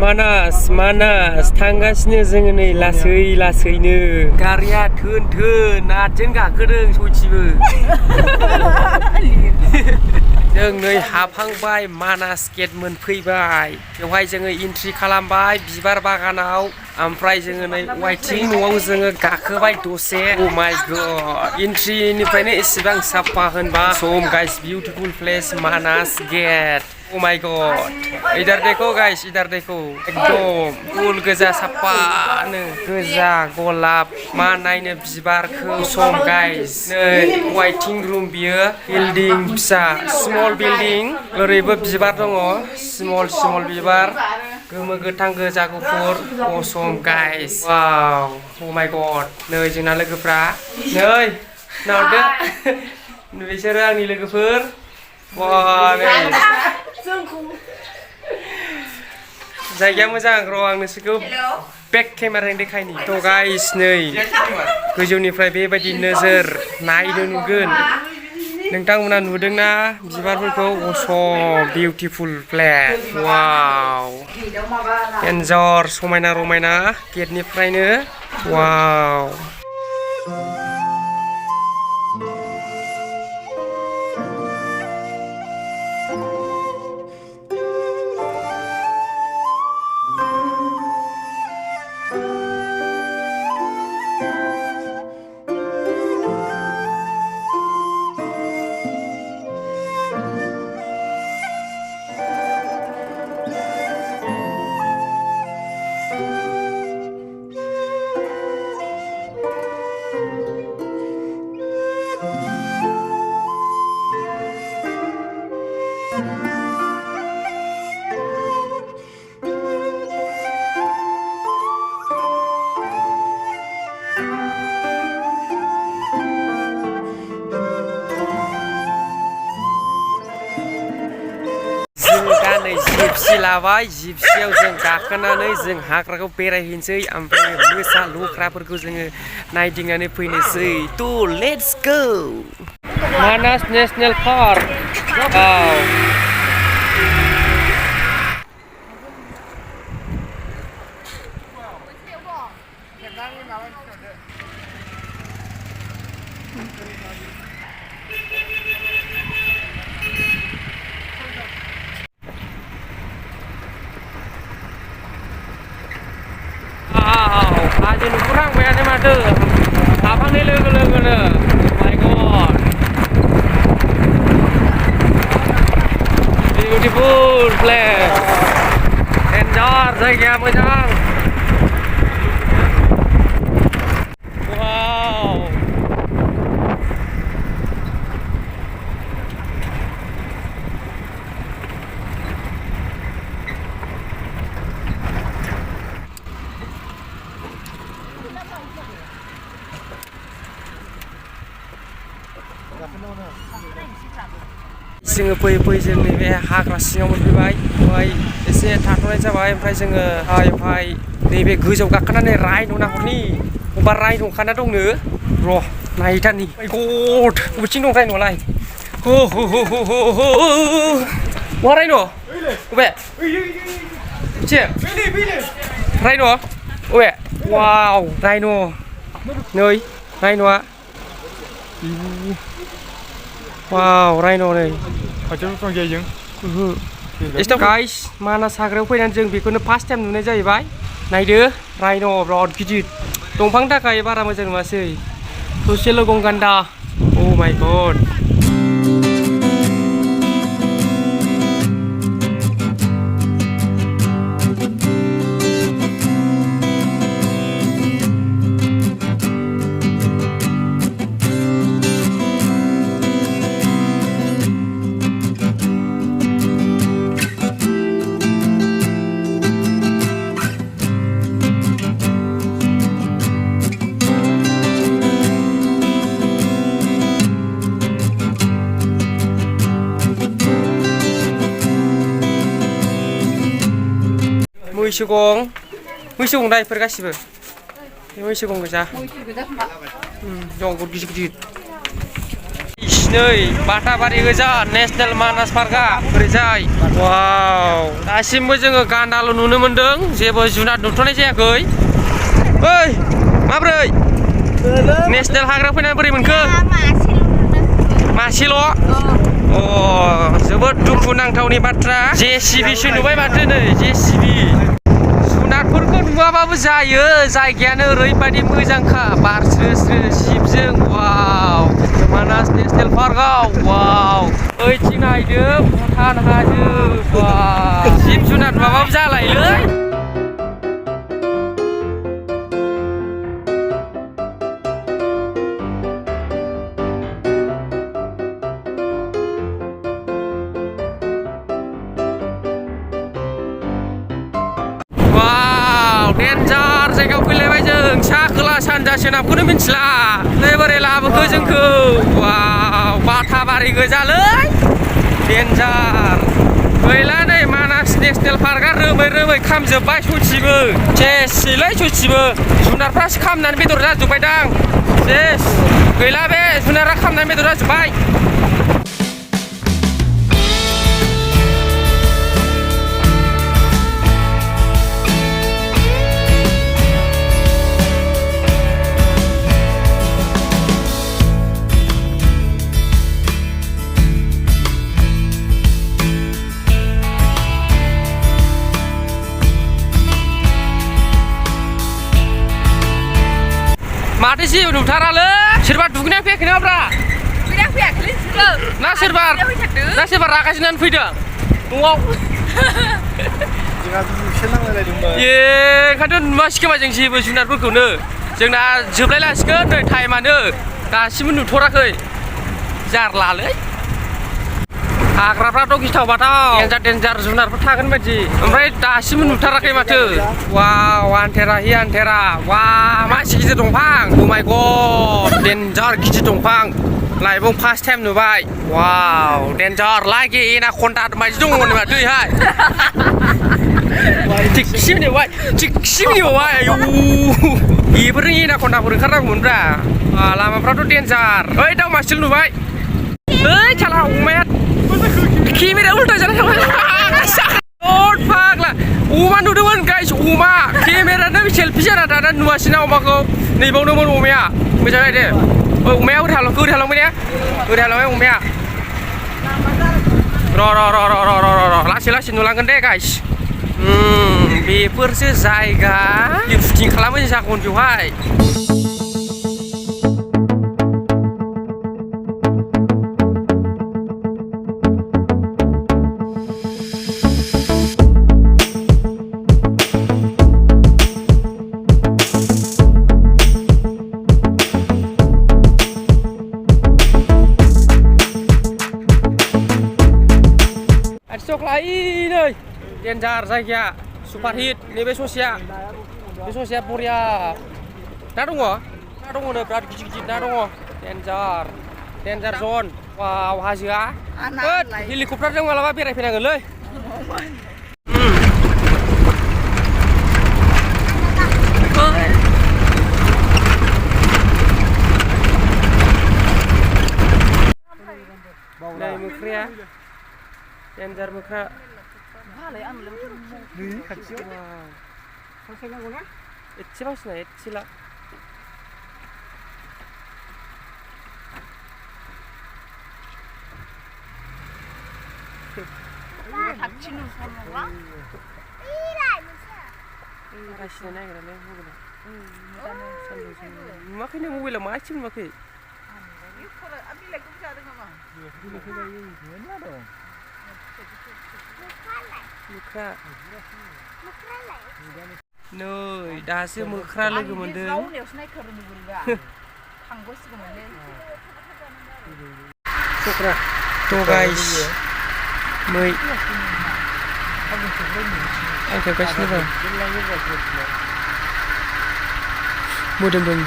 मानास थांगासिनो जोङो नै लासैनो गारिया थोन आथिं गाखोदों सयथिबो जों नै हाबहांबाय मानास गेट मोनफैबाय बेवहाय जोङो एन्ट्रि खालामबाय बिबार बागानाव ओमफ्राय जोङो नै वाइटिं न'आव जोङो गाखोबाय दसे अ माय गड एन्ट्रिनिफ्रायनो एसेबां साफा होनबा some guys beautiful place Manas get a my गड इधर देखो गाइस इधर देखो एकदम फुल गोजा साफानो गोजा गलाब मा नायनो बिबारखौ सम गाइस नै वाइटिं रुम बियो बिल्डिं फिसा स्मल बिल्डिं ओरैबो बिबार दङ स्मल बिबार गोमो गोथां गोजा गुफुर असम गाइस वाव अ माय गड नै जोंना लोगोफ्रा नै नाहरदो बिसोरो आंनि लोगोफोर जायगाया मोजां र' आं नोंसोरखौ बेक केमेराजों देखायनि थ' गाइस नै गोजौनिफ्राय बेबायदि नोजोर नायनो नुगोन नोंथांमोना नुदोंना बिबारफोरखौ असम बिउटिफुल प्लेस वाव एन्जर समायना रमायना गेटनिफ्रायनो वाव जिपसि लाबाय जिपसियाव जों गाखोनानै जों हाग्राखौ बेरायहैनोसै ओमफ्राय मोसा लख्राफोरखौ जोङो नायदिंनानै फैनोसै थ' let's go Manas national park हाजो नुहुरहांबायानो माथो हाबहांनाय लोगो लोगोनो माय गड बिउटिफुल प्लेस एन्जर जायगाया मोजां वाव जोङो फैयै जों नैबे हाग्रा सिङाव मोनफैबाय ओमफ्राय एसे थाथ'नाय जाबाय ओमफ्राय जोङो बेवहाय नैबे गोजौ गाखोनानै रायन' नाहरनि अबा रायन' ओंखारना दंनो र' नायथारनि गड बबेथिं दं रायन'आलाय हो मा रायन' अबे मोनसे रायन' अबे वाव रायन' नै रायन'आ वाव रायन' नै गाइस मानास हाग्रायाव फैनानै जों बेखौनो फार्स्ट टाइम नुनाय जाहैबाय नायदो रायन' बिराद गिदिर दंफांनि थाखाय बारा मोजां नुवासै थसेल' गं गान्दा अ माय गड मैसो गं दा बेफोर गासिबो मैसो गं गोजा जंगल गिदिर नै बाटाबारि गोजा नेसनेल मानास पार्कआ ओरैजाय वाव दासिमबो जोङो गान्दाल' नुनो मोन्दों जेबो जुनार नुथ'नाय जायाखै ओइ माब्रै नेसनेल हाग्रा फैनानै बोरै मोनखो मासेल' अ जोबोद दुखुनांथावनि बाथ्रा JCBसो नुबाय माथो नै JCB जुनारफोरखौ नुवाबाबो जायो जायगायानो ओरैबायदि मोजांखा बार स्रो स्रो जिबजों वाव मानास नेसनेल पार्कआव वाव ओइथिं नायदो भुटान हाजो वाव जिब जुनार नुवाबाबो जालायोलै डेन्जार जायगायाव फैलायबाय जों सा खोला सानजा सोनाबखौनो मिथिला नै बोरै लाबोखो जोंखौ वाव बाटाबारि गोजालै डेन्जार गैला नै मानास नेसनेल पार्कआ रोमै रोमै खामजोब्बाय सयथिबो सेसलै सयथिबो जुनारफ्रासो खामनानै बेदर जाजोब्बायदां सेस गैला बे जुनारा खामनानै बेदर जाजोब्बाय माथो जेबो नुथारालै सोरबा दुगैनाय फैयाखै नामाब्रा फैयाखैलै ना सोरबा रागा जोंनानै फैदों न'आव ए ओंखायनोथ' नुवासै खोमा जों जेबो जुनारफोरखौनो जोंना जोबलायलासिगोन नै टाइमानो दासिमबो नुथाराखै जारलालै हाग्राफ्राथ' गिथाव बाथाव डेन्जार जुनारफोर थागोन बायदि ओमफ्राय दासिमबो नुथाराखै माथो वाव आन्थेरा हि आन्थेरा वाव मासे गिदिर दंफां अ माय गड डेन्जार गिदिर दंफां लाइफआव फार्स्ट टाइम नुबाय वाव डेन्जार लाइक एनाकन्डा बायदि दङमोन माथोहाय थिगसे नुबाय आयौ बेफोरजों एनाकन्डाफोर ओंखारनांगौमोनब्रा लामाफ्राथ' डेन्जार ओइ दाउ मासेल नुबाय ओइ साला अमाया केमेराया उल्टा जाना थांबाय फाग्ला अमा नुदोंमोन गाइस अमा केमेरानो सेल्फि जाना दाना नुवासैना अमाखौ नैबावनोमोन अमाया मोजां नायदो अमाया ओरै हालांबाय ने ओरै हालांबाय अमाया र' लासै नुलांगोन दे गाइस बेफोरसो जायगा लिफटिं खालामो जागोन बेवहाय नै डेन्जार जायगाया सुपार हिट नैबे ससेया बरिया ना दङ नो बिराद गिदिर ना दङ डेन्जार जन वाव हाजोआ हेलिकप्टारजों मालाबा बेरायफैनांगोनलै नै मोख्राया डेन्जार मोख्रा एसे बासिना एसेला बासिना नागिरनानै नुवाखै नों मबाइलाव मा एसे नुवाखै मोख्रा नै दासो मोख्रा लोगो मोनदों थ' गाइस मै आं खेबगासिनो दं मोदोमदों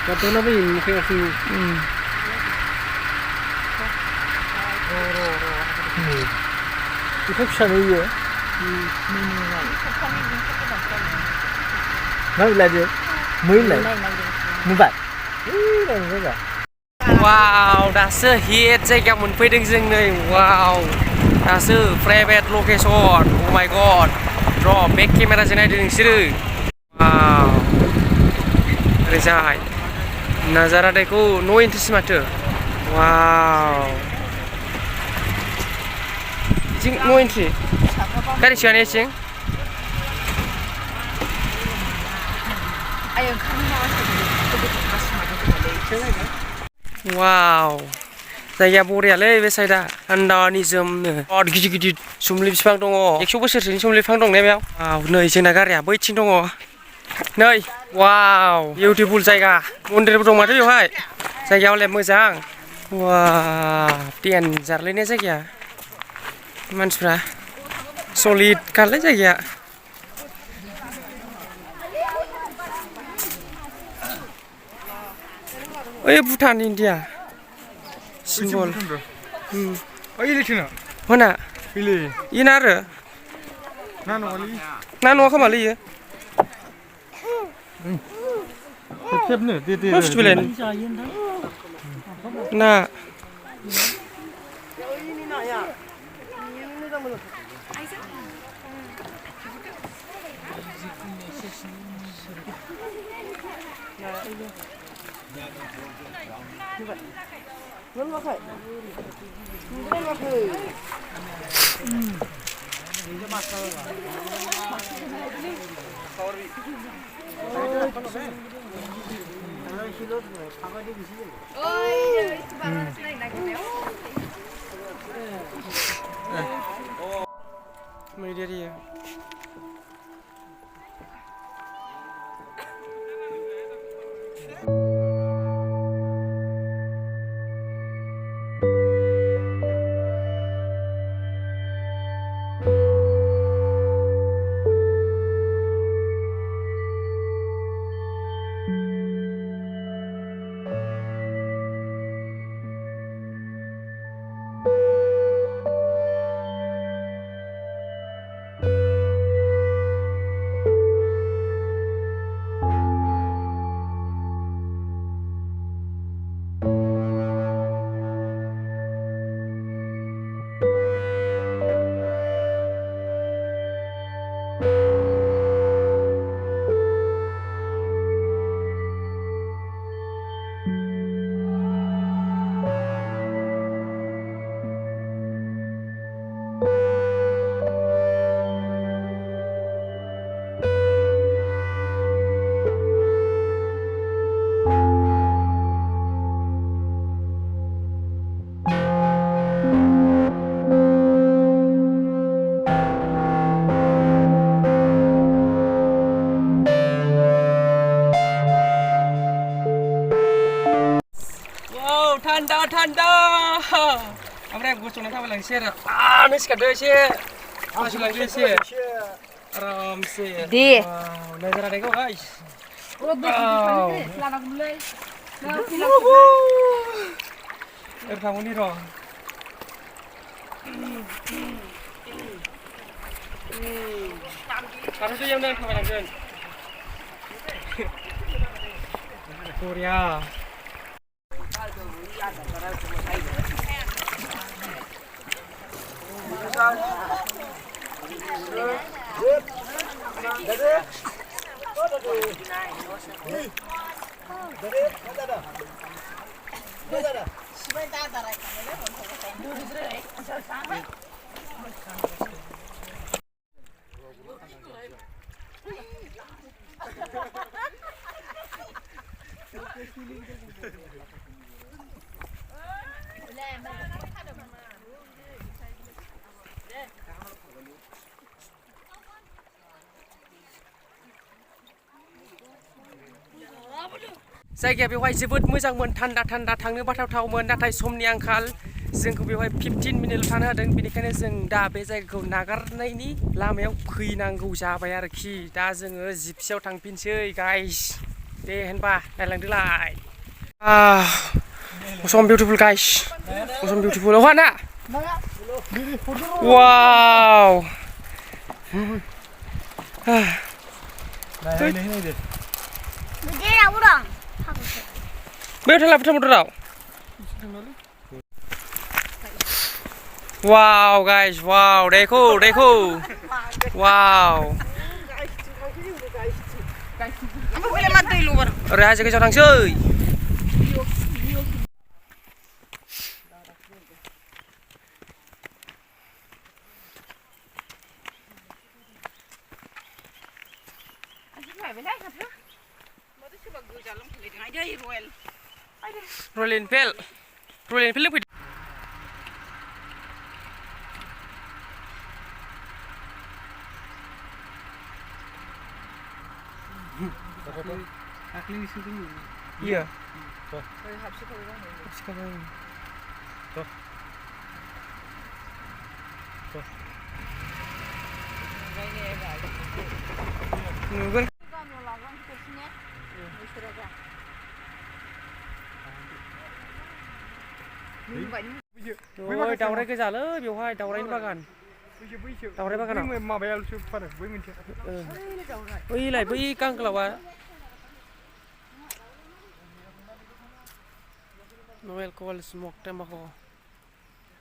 Katanya apa ini kayak sini? Itu bisa nih ya? nói là gì mới là mới vậy Wow, दासो हिट जायगा मोनफैदों जों नै वाव दासो प्राइभेट लकेसन अ माय गड र' बेक केमेराजों नायदो नोंसोरो वाव ओरैजाय नाजारा देखो न' एन्ट्रिसो माथो वाव इथिं न' एन्ट्रि गारि सोआनो इथिं वाव जायगाया बरियालै बे साइडआ थान्दा निजोमनो बिराद गिदिर गिदिर सुमलि बिफां दङ 100 बोसोरसोनि सुमलि बिफां दं ने बेयाव वाव नै जोंना गारिया बैथिं दङ नै वाव बिउटिफुल जायगा मन्दिरबो दं माथो बेवहाय जायगाया हले मोजां वाव डेन्जारलै ने जायगाया मानसिफ्रा सलिड खालै जायगाया ओइ भुटान इन्डिया सिम्बल ओइ लेथिना होना बिले इना आरो ना न'आ खोमालै इयो खेबनो दे दे हस्पिटाल ना मैदेर इयो थान्दा थान्दा ओमफ्राय गसंना थाबायलांसै आरो नै सिखारदो एसे थाबायलांदो एसे आरामसे दे नोजोरा देखो गाइस थांगौनि र' थाथ'दो यावनो थाबायलांगोन बरिया जायगाया बेवहाय जोबोद मोजांमोन थान्दा थान्दा थांनो बाथावथावमोन नाथाय समनि आंखाल जोंखौ बेवहाय 15 मिनिटल' थानो होदों बेनिखायनो जों दा बे जायगाखौ नागारनायनि लामायाव फैनांगौ जाबाय आरोखि दा जोङो जिपसियाव थांफिनसै गाइस दे होनबा नायलांदोलाय awesome beautiful guys awesome beautiful oh ना wow này này đi Đi đâu cũng được. Biết thế là trong một đảo. Wow guys, wow, देखो, देखो. Wow. Rồi hai cái cho thằng chơi. Royal Enfield lúc iya. Ôi, đào đây cái giả lỡ, biểu hai đào đây bagan. Đào đây bagan nào? mà bé chưa phát được với mình chưa Ôi lại với căng cái là no alcohol smoke tembakau.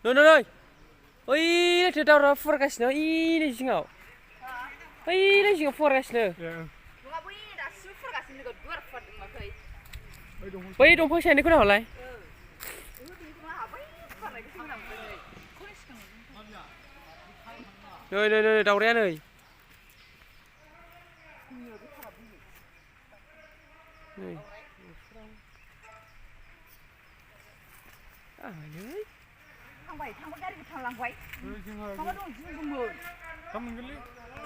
No. Oi, itu dah orang forecast no. Ini singau. Oi, ini singau forecast no. Oi, dong pun saya ni kau nak halai. Nơi, đầu đen ơi. Nơi. Nhớ. Thằng bảy thằng bắt cái thằng làm vậy. Thằng bắt đúng 10. Thằng mình cái